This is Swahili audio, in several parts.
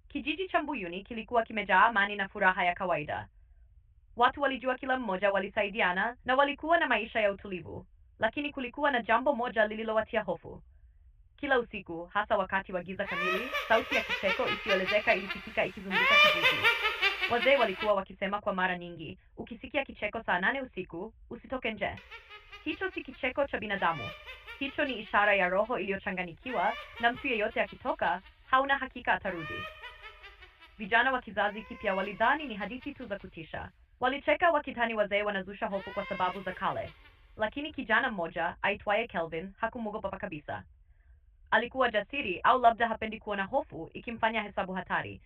Kijiji cha Mbuyuni kilikuwa kimejaa amani na furaha ya kawaida. Watu walijua kila mmoja, walisaidiana na walikuwa na maisha ya utulivu. Lakini kulikuwa na jambo moja lililowatia hofu. Kila usiku, hasa wakati wa giza kamili, sauti ya kicheko isiyoelezeka ilisikika ikizunguka kijiji. Wazee walikuwa wakisema kwa mara nyingi, ukisikia kicheko saa 8 usiku, usitoke nje. Hicho si kicheko cha binadamu. Hicho ni ishara ya roho iliyochanganyikiwa, na mtu yeyote akitoka, hauna hakika atarudi. Vijana wa kizazi kipya walidhani ni hadithi tu za kutisha. Walicheka wakidhani wazee wanazusha hofu kwa sababu za kale. Lakini kijana mmoja aitwaye Kelvin hakumwogopa kabisa. Alikuwa jasiri, au labda hapendi kuona hofu ikimfanya hesabu hatari.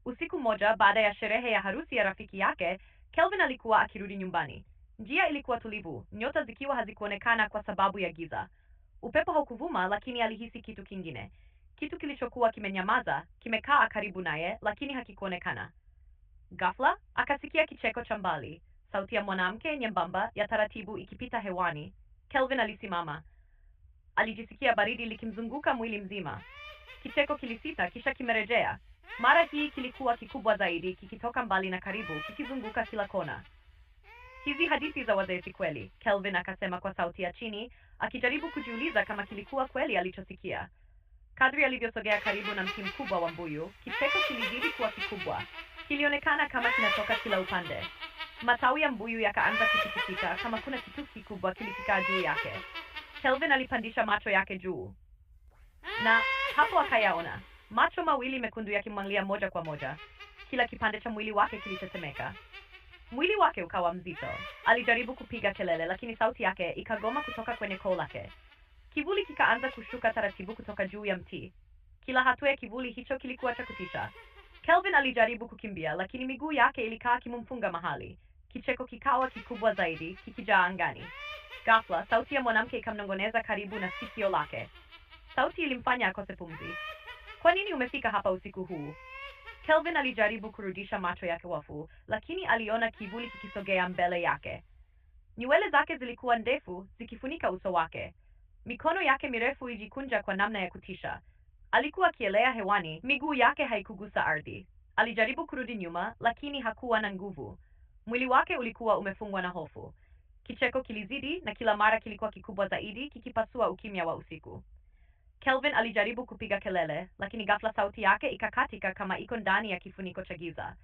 Usiku mmoja baada ya sherehe ya harusi ya rafiki yake, Kelvin alikuwa akirudi nyumbani. Njia ilikuwa tulivu, nyota zikiwa hazikuonekana kwa sababu ya giza. Upepo haukuvuma, lakini alihisi kitu kingine. Kitu kilichokuwa kimenyamaza, kimekaa karibu naye, lakini hakikuonekana. Ghafla, akasikia kicheko cha mbali, sauti ya mwanamke nyembamba ya taratibu ikipita hewani. Kelvin alisimama. Alijisikia baridi likimzunguka mwili mzima. Kicheko kilisita kisha kimerejea. Mara hii kilikuwa kikubwa zaidi, kikitoka mbali na karibu, kikizunguka kila kona. Hizi hadithi za wazee si kweli, Kelvin akasema kwa sauti ya chini, akijaribu kujiuliza kama kilikuwa kweli alichosikia. Kadri alivyosogea karibu na mti mkubwa wa mbuyu, kicheko kilizidi kuwa kikubwa. Kilionekana kama kinatoka kila upande. Matawi ya mbuyu yakaanza kutikisika kama kuna kitu kikubwa kilikikaa juu yake. Kelvin alipandisha macho yake juu, na hapo akayaona macho mawili mekundu yakimwangalia moja kwa moja. Kila kipande cha mwili wake kilitetemeka. Mwili wake ukawa mzito. Alijaribu kupiga kelele, lakini sauti yake ikagoma kutoka kwenye koo lake. Kivuli kikaanza kushuka taratibu kutoka juu ya mti. Kila hatua ya kivuli hicho kilikuwa cha kutisha. Kelvin alijaribu kukimbia, lakini miguu yake ilikaa kimumfunga mahali. Kicheko kikawa kikubwa zaidi, kikijaa angani. Ghafla, sauti ya mwanamke ikamnongoneza karibu na sikio lake. Sauti ilimfanya akose pumzi. Kwa nini umefika hapa usiku huu? Kelvin alijaribu kurudisha macho yake wafu, lakini aliona kivuli kikisogea mbele yake. Nywele zake zilikuwa ndefu, zikifunika uso wake. Mikono yake mirefu ilijikunja kwa namna ya kutisha. Alikuwa akielea hewani, miguu yake haikugusa ardhi. Alijaribu kurudi nyuma, lakini hakuwa na nguvu. Mwili wake ulikuwa umefungwa na hofu. Kicheko kilizidi, na kila mara kilikuwa kikubwa zaidi, kikipasua ukimya wa usiku. Kelvin alijaribu kupiga kelele, lakini ghafla sauti yake ikakatika kama iko ndani ya kifuniko cha giza.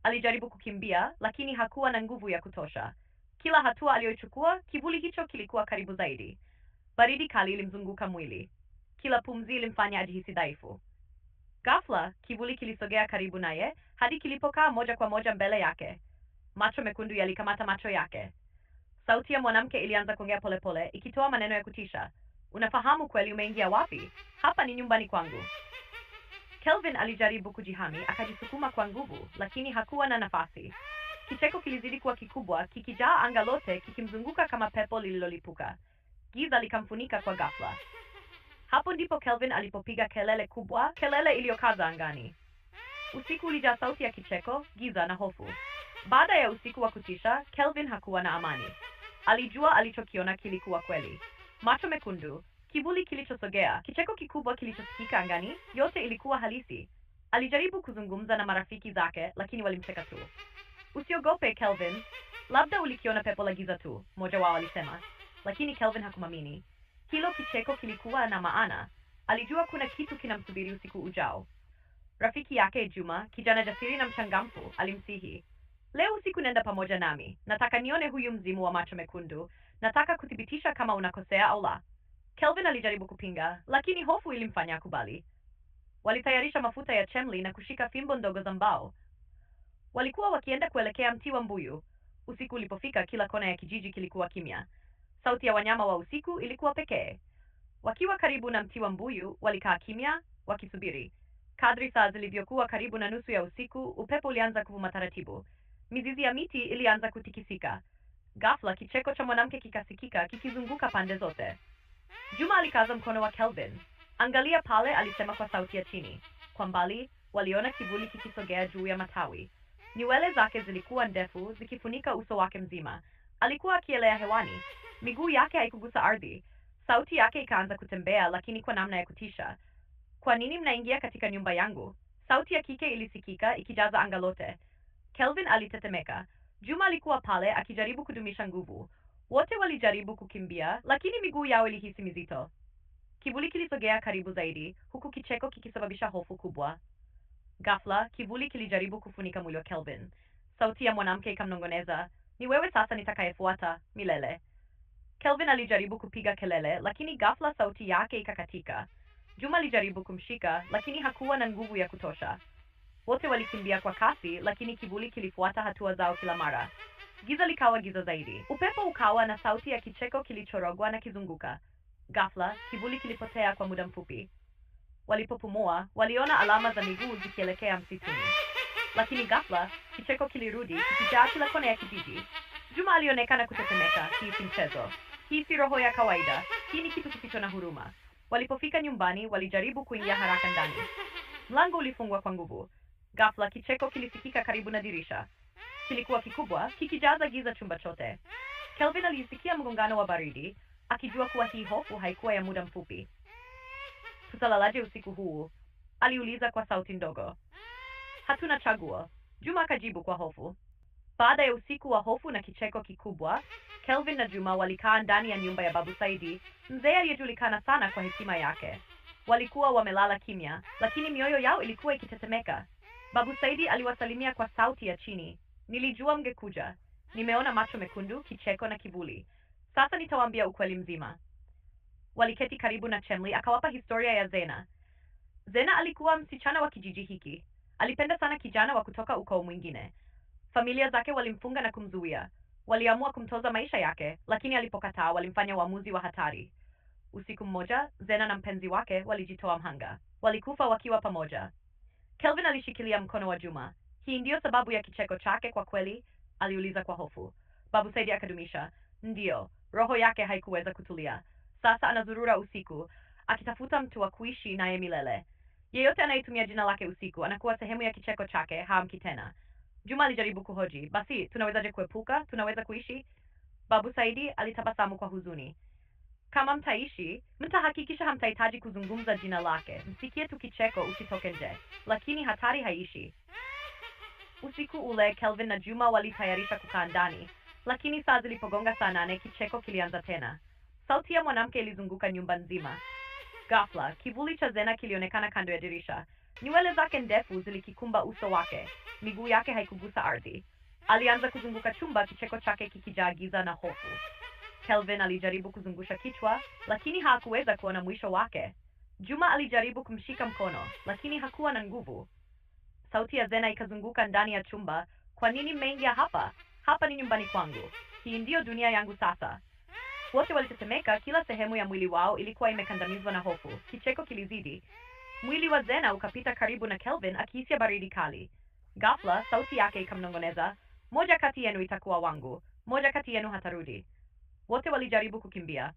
Alijaribu kukimbia, lakini hakuwa na nguvu ya kutosha. Kila hatua aliyochukua, kivuli hicho kilikuwa karibu zaidi. Baridi kali ilimzunguka mwili. Kila pumzi ilimfanya ajihisi dhaifu. Ghafla, kivuli kilisogea karibu naye, hadi kilipokaa moja kwa moja mbele yake. Macho mekundu yalikamata macho yake. Sauti ya mwanamke ilianza kuongea polepole, ikitoa maneno ya kutisha. Unafahamu kweli umeingia wapi? Hapa ni nyumbani kwangu. Kelvin alijaribu kujihami, akajisukuma kwa nguvu, lakini hakuwa na nafasi. Kicheko kilizidi kuwa kikubwa, kikijaa anga lote, kikimzunguka kama pepo lililolipuka. Giza likamfunika kwa ghafla. Hapo ndipo Kelvin alipopiga kelele kubwa, kelele iliyokaza angani. Usiku ulijaa sauti ya kicheko, giza na hofu. Baada ya usiku wa kutisha, Kelvin hakuwa na amani. Alijua alichokiona kilikuwa kweli. Macho mekundu, kivuli kilichosogea, kicheko kikubwa kilichosikika angani, yote ilikuwa halisi. Alijaribu kuzungumza na marafiki zake, lakini walimcheka tu. Usiogope Kelvin, labda ulikiona pepo la giza tu, mmoja wao alisema. Lakini Kelvin hakumwamini. Hilo kicheko kilikuwa na maana. Alijua kuna kitu kinamsubiri usiku ujao. Rafiki yake Juma, kijana jasiri na mchangamfu, alimsihi. Leo usiku nenda pamoja nami. Nataka nione huyu mzimu wa macho mekundu. Nataka kuthibitisha kama unakosea au la. Kelvin alijaribu kupinga, lakini hofu ilimfanya akubali. Walitayarisha mafuta ya chemli na kushika fimbo ndogo za mbao. Walikuwa wakienda kuelekea mti wa mbuyu. Usiku ulipofika, kila kona ya kijiji kilikuwa kimya. Sauti ya wanyama wa usiku ilikuwa pekee. Wakiwa karibu na mti wa mbuyu, walikaa kimya, wakisubiri. Kadri saa zilivyokuwa karibu na nusu ya usiku, upepo ulianza kuvuma taratibu. Mizizi ya miti ilianza kutikisika. Ghafla kicheko cha mwanamke kikasikika kikizunguka pande zote. Juma alikaza mkono wa Kelvin. Angalia pale, alisema kwa sauti ya chini. Kwa mbali, waliona kivuli kikisogea juu ya matawi. Nywele zake zilikuwa ndefu, zikifunika uso wake mzima. Alikuwa akielea hewani. Miguu yake haikugusa ardhi. Sauti yake ikaanza kutembea, lakini kwa namna ya kutisha. Kwa nini mnaingia katika nyumba yangu? Sauti ya kike ilisikika ikijaza anga lote. Kelvin alitetemeka. Juma alikuwa pale akijaribu kudumisha nguvu. Wote walijaribu kukimbia, lakini miguu yao ilihisi mizito. Kivuli kilisogea karibu zaidi, huku kicheko kikisababisha hofu kubwa. Ghafla, kivuli kilijaribu kufunika mwili wa Kelvin. Sauti ya mwanamke ikamnongoneza, ni wewe sasa nitakayefuata milele. Kelvin alijaribu kupiga kelele, lakini ghafla sauti yake ikakatika. Juma alijaribu kumshika, lakini hakuwa na nguvu ya kutosha. Wote walikimbia kwa kasi, lakini kivuli kilifuata hatua zao kila mara. Giza likawa giza zaidi. Upepo ukawa na sauti ya kicheko kilichorogwa na kizunguka. Ghafla, kivuli kilipotea kwa muda mfupi. Walipopumua, waliona alama za miguu zikielekea msituni. Lakini ghafla, kicheko kilirudi, kikijaa kila kona ya kijiji. Juma alionekana kutetemeka. Hii si mchezo. Hii si roho ya kawaida. Hii ni kitu kisicho na huruma. Walipofika nyumbani, walijaribu kuingia haraka ndani. Mlango ulifungwa kwa nguvu. Ghafla, kicheko kilisikika karibu na dirisha. Kilikuwa kikubwa, kikijaza giza chumba chote. Kelvin alisikia mgongano wa baridi, akijua kuwa hii hofu haikuwa ya muda mfupi. Tutalalaje usiku huu? Aliuliza kwa sauti ndogo. Hatuna chaguo, Juma akajibu kwa hofu. Baada ya usiku wa hofu na kicheko kikubwa, Kelvin na Juma walikaa ndani ya nyumba ya Babu Saidi, mzee aliyejulikana sana kwa hekima yake. Walikuwa wamelala kimya, lakini mioyo yao ilikuwa ikitetemeka. Babu Saidi aliwasalimia kwa sauti ya chini. Nilijua mngekuja. Nimeona macho mekundu, kicheko na kivuli. Sasa nitawaambia ukweli mzima. Waliketi karibu na Chemli akawapa historia ya Zena. Zena alikuwa msichana wa kijiji hiki. Alipenda sana kijana wa kutoka ukoo mwingine. Familia zake walimfunga na kumzuia. Waliamua kumtoza maisha yake, lakini alipokataa walimfanya uamuzi wa hatari. Usiku mmoja, Zena na mpenzi wake walijitoa mhanga. Walikufa wakiwa pamoja. Kelvin alishikilia mkono wa Juma. Hii ndiyo sababu ya kicheko chake kwa kweli? Aliuliza kwa hofu. Babu Saidi akadumisha. Ndiyo, roho yake haikuweza kutulia. Sasa anazurura usiku, akitafuta mtu wa kuishi naye milele. Yeyote anayetumia jina lake usiku anakuwa sehemu ya kicheko chake, haamki tena. Juma alijaribu kuhoji, basi tunawezaje kuepuka? Tunaweza kuishi? Babu Saidi alitabasamu kwa huzuni. Kama mtaishi, mtahakikisha hamtahitaji kuzungumza jina lake. Msikie tu kicheko, usitoke nje. Lakini hatari haishi. Usiku ule Kelvin na Juma walitayarisha kukaa ndani, lakini saa zilipogonga saa 8 kicheko kilianza tena. Sauti ya mwanamke ilizunguka nyumba nzima. Ghafla, kivuli cha Zena kilionekana kando ya dirisha. Nywele zake ndefu zilikikumba uso wake. Miguu yake haikugusa ardhi. Alianza kuzunguka chumba, kicheko chake kikijaa giza na hofu. Kelvin alijaribu kuzungusha kichwa, lakini hakuweza kuona mwisho wake. Juma alijaribu kumshika mkono, lakini hakuwa na nguvu. Sauti ya Zena ikazunguka ndani ya chumba. Kwa nini mmeingia hapa? Hapa ni nyumbani kwangu. Hii ndiyo dunia yangu sasa. Wote walitetemeka, kila sehemu ya mwili wao ilikuwa imekandamizwa na hofu. Kicheko kilizidi. Mwili wa Zena ukapita karibu na Kelvin akihisi baridi kali. Ghafla, sauti yake ikamnongoneza, moja kati yenu itakuwa wangu, moja kati yenu hatarudi. Wote walijaribu kukimbia.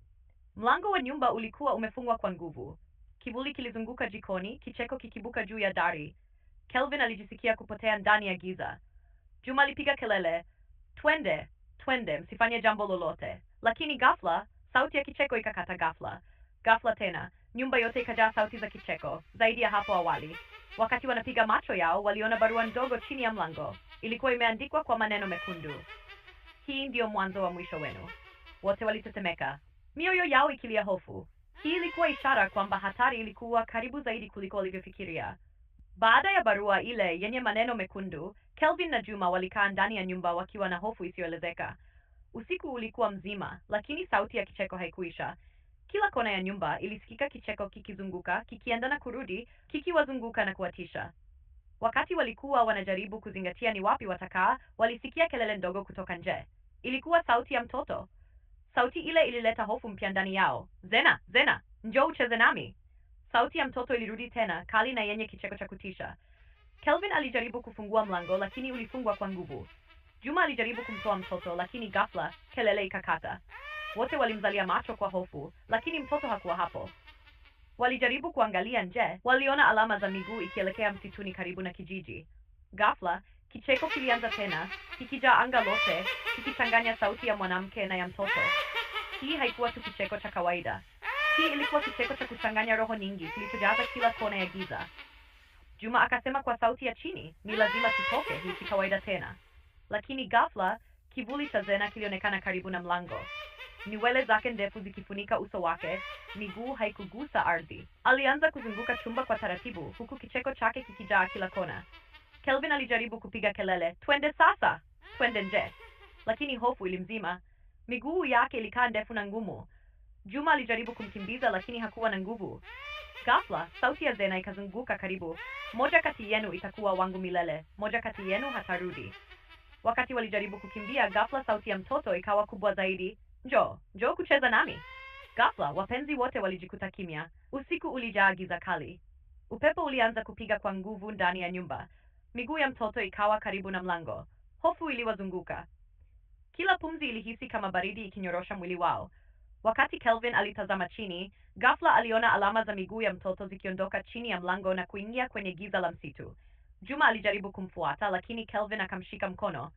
Mlango wa nyumba ulikuwa umefungwa kwa nguvu. Kivuli kilizunguka jikoni, kicheko kikibuka juu ya dari. Kelvin alijisikia kupotea ndani ya giza. Juma alipiga kelele, twende, twende, msifanye jambo lolote. Lakini ghafla, sauti ya kicheko ikakata ghafla. Ghafla tena, nyumba yote ikajaa sauti za kicheko, zaidi ya hapo awali. Wakati wanapiga macho yao, waliona barua ndogo chini ya mlango. Ilikuwa imeandikwa kwa maneno mekundu. Hii ndiyo mwanzo wa mwisho wenu. Wote walitetemeka, mioyo yao ikilia hofu. Hii ilikuwa ishara kwamba hatari ilikuwa karibu zaidi kuliko walivyofikiria. Baada ya barua ile yenye maneno mekundu, Kelvin na Juma walikaa ndani ya nyumba wakiwa na hofu isiyoelezeka. Usiku ulikuwa mzima, lakini sauti ya kicheko haikuisha. Kila kona ya nyumba ilisikika kicheko kikizunguka, kikienda na kurudi, kikiwazunguka na kuwatisha. Wakati walikuwa wanajaribu kuzingatia ni wapi watakaa, walisikia kelele ndogo kutoka nje. Ilikuwa sauti ya mtoto. Sauti ile ilileta hofu mpya ndani yao. Zena, Zena, njoo ucheze nami. Sauti ya mtoto ilirudi tena, kali na yenye kicheko cha kutisha. Kelvin alijaribu kufungua mlango, lakini ulifungwa kwa nguvu. Juma alijaribu kumtoa mtoto, lakini ghafla kelele ikakata. Wote walimzalia macho kwa hofu, lakini mtoto hakuwa hapo. Walijaribu kuangalia nje, waliona alama za miguu ikielekea msituni karibu na kijiji. Ghafla kicheko kilianza tena, kikijaa anga lote, kikichanganya sauti ya mwanamke na ya mtoto. Hii haikuwa tu kicheko cha kawaida. Hii ilikuwa kicheko cha kuchanganya roho nyingi, kilichojaza kila kona ya giza. Juma akasema kwa sauti ya chini, ni lazima tutoke, hii si kawaida tena. Lakini ghafla, kivuli cha Zena kilionekana karibu na mlango. Nywele zake ndefu zikifunika uso wake, miguu haikugusa ardhi. Alianza kuzunguka chumba kwa taratibu, huku kicheko chake kikijaa kila kona. Kelvin alijaribu kupiga kelele, twende sasa, twende nje. Lakini hofu ilimzima. Miguu yake ilikaa ndefu na ngumu. Juma alijaribu kumkimbiza lakini hakuwa na nguvu. Ghafla, sauti ya Zena ikazunguka karibu. Moja kati yenu itakuwa wangu milele, moja kati yenu hatarudi. Wakati walijaribu kukimbia, ghafla sauti ya mtoto ikawa kubwa zaidi. Njoo kucheza nami. Ghafla, wapenzi wote walijikuta kimya. Usiku ulijaa giza kali. Upepo ulianza kupiga kwa nguvu ndani ya nyumba. Miguu ya mtoto ikawa karibu na mlango. Hofu iliwazunguka. Kila pumzi ilihisi kama baridi ikinyorosha mwili wao. Wakati Kelvin alitazama chini, ghafla aliona alama za miguu ya mtoto zikiondoka chini ya mlango na kuingia kwenye giza la msitu. Juma alijaribu kumfuata lakini Kelvin akamshika mkono.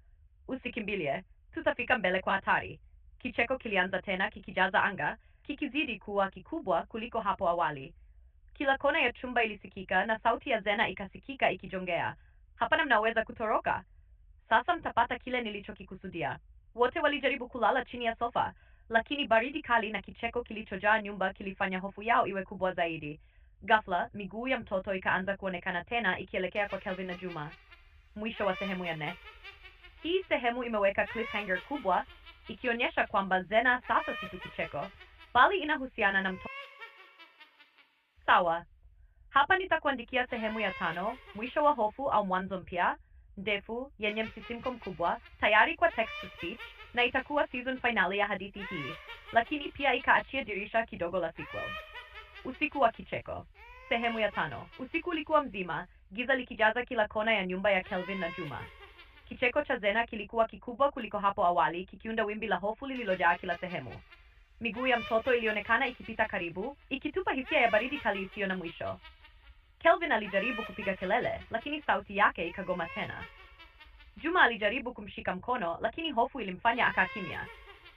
Usikimbilie, tutafika mbele kwa hatari. Kicheko kilianza tena kikijaza anga, kikizidi kuwa kikubwa kuliko hapo awali. Kila kona ya chumba ilisikika na sauti ya Zena ikasikika ikijongea. Hapana, mnaweza kutoroka. Sasa mtapata kile nilichokikusudia. Wote walijaribu kulala chini ya sofa, lakini baridi kali na kicheko kilichojaa nyumba kilifanya hofu yao iwe kubwa zaidi. Ghafla, miguu ya mtoto ikaanza kuonekana tena ikielekea kwa Kelvin na Juma. Mwisho wa sehemu ya 4. Hii sehemu imeweka cliffhanger kubwa, ikionyesha kwamba Zena sasa si tu kicheko, bali inahusiana na mtoto. Sawa. Hapa nitakuandikia sehemu ya 5, mwisho wa hofu au mwanzo mpya, ndefu, yenye msisimko mkubwa, tayari kwa text to speech, na itakuwa season finale ya hadithi hii, lakini pia ikaachia dirisha kidogo la sequel. Usiku wa kicheko. Sehemu ya 5. Usiku ulikuwa mzima, giza likijaza kila kona ya nyumba ya Kelvin na Juma. Kicheko cha Zena kilikuwa kikubwa kuliko hapo awali, kikiunda wimbi la hofu lililojaa kila sehemu. Miguu ya mtoto ilionekana ikipita karibu, ikitupa hisia ya baridi kali isiyo na mwisho. Kelvin alijaribu kupiga kelele, lakini sauti yake ikagoma tena. Juma alijaribu kumshika mkono, lakini hofu ilimfanya akaa kimya.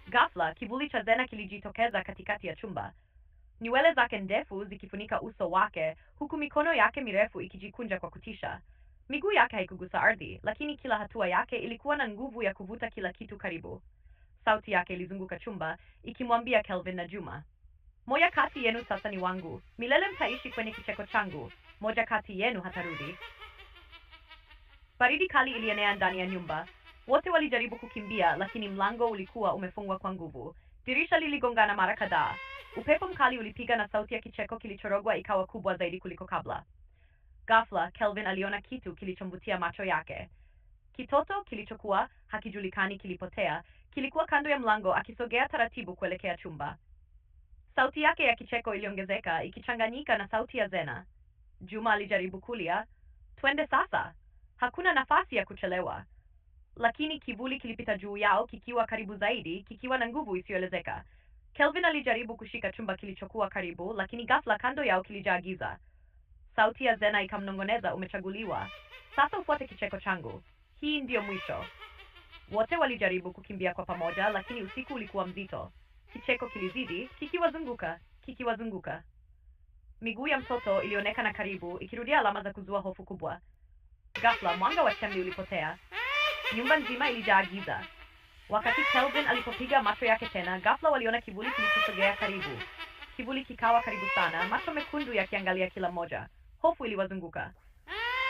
Ghafla, kivuli cha Zena kilijitokeza katikati ya chumba. Nywele zake ndefu zikifunika uso wake, huku mikono yake mirefu ikijikunja kwa kutisha. Miguu yake haikugusa ardhi, lakini kila hatua yake ilikuwa na nguvu ya kuvuta kila kitu karibu. Sauti yake ilizunguka chumba, ikimwambia Kelvin na Juma, moja kati yenu sasa ni wangu, milele mtaishi kwenye kicheko changu, moja kati yenu hatarudi. Baridi kali ilienea ndani ya nyumba. Wote walijaribu kukimbia, lakini mlango ulikuwa umefungwa kwa nguvu. Dirisha liligongana mara kadhaa. Upepo mkali ulipiga na sauti ya kicheko kilichorogwa ikawa kubwa zaidi kuliko kabla. Ghafla, Kelvin aliona kitu kilichomvutia macho yake. Kitoto kilichokuwa hakijulikani kilipotea, kilikuwa kando ya mlango akisogea taratibu kuelekea chumba. Sauti yake ya kicheko iliongezeka, ikichanganyika na sauti ya Zena. Juma alijaribu kulia, twende sasa, hakuna nafasi ya kuchelewa. Lakini kivuli kilipita juu yao kikiwa karibu zaidi, kikiwa na nguvu isiyoelezeka. Kelvin alijaribu kushika chumba kilichokuwa karibu, lakini ghafla kando yao kilijaa giza. Sauti ya Zena ikamnongoneza, umechaguliwa. Sasa ufuate kicheko changu. Hii ndiyo mwisho. Wote walijaribu kukimbia kwa pamoja, lakini usiku ulikuwa mzito. Kicheko kilizidi, kikiwazunguka. Miguu ya mtoto ilionekana karibu, ikirudia alama za kuzua hofu kubwa. Ghafla, mwanga wa chemli ulipotea. Nyumba nzima ilijaa giza. Wakati Kelvin alipopiga macho yake tena, ghafla waliona kivuli kilichosogea karibu. Kivuli kikawa karibu sana, macho mekundu yakiangalia kila mmoja. Hofu iliwazunguka.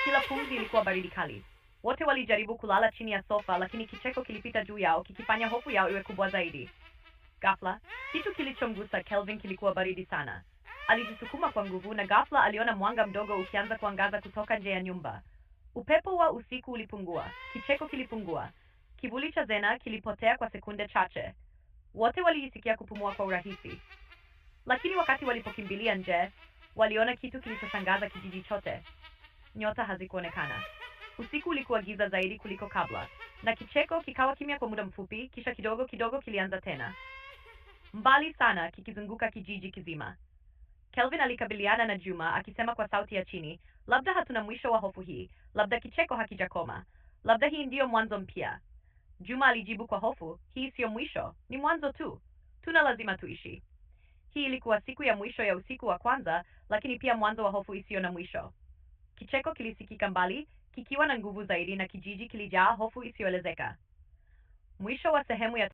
Kila pumzi ilikuwa baridi kali. Wote walijaribu kulala chini ya sofa, lakini kicheko kilipita juu yao, kikifanya hofu yao iwe kubwa zaidi. Ghafla, kitu kilichomgusa Kelvin kilikuwa baridi sana. Alijisukuma kwa nguvu na ghafla aliona mwanga mdogo ukianza kuangaza kutoka nje ya nyumba. Upepo wa usiku ulipungua, kicheko kilipungua. Kivuli cha Zena kilipotea kwa sekunde chache. Wote walijisikia kupumua kwa urahisi. Lakini wakati walipokimbilia nje, waliona kitu kilichoshangaza kijiji chote. Nyota hazikuonekana. Usiku ulikuwa giza zaidi kuliko kabla, na kicheko kikawa kimya kwa muda mfupi, kisha kidogo kidogo kilianza tena. Mbali sana, kikizunguka kijiji kizima. Kelvin alikabiliana na Juma akisema kwa sauti ya chini, labda hatuna mwisho wa hofu hii, labda kicheko hakijakoma, labda hii ndiyo mwanzo mpya. Juma alijibu kwa hofu, hii siyo mwisho, ni mwanzo tu. Tuna lazima tuishi. Hii ilikuwa siku ya mwisho ya usiku wa kwanza, lakini pia mwanzo wa hofu isiyo na mwisho. Kicheko kilisikika mbali, kikiwa na nguvu zaidi na kijiji kilijaa hofu isiyoelezeka. Mwisho wa sehemu ya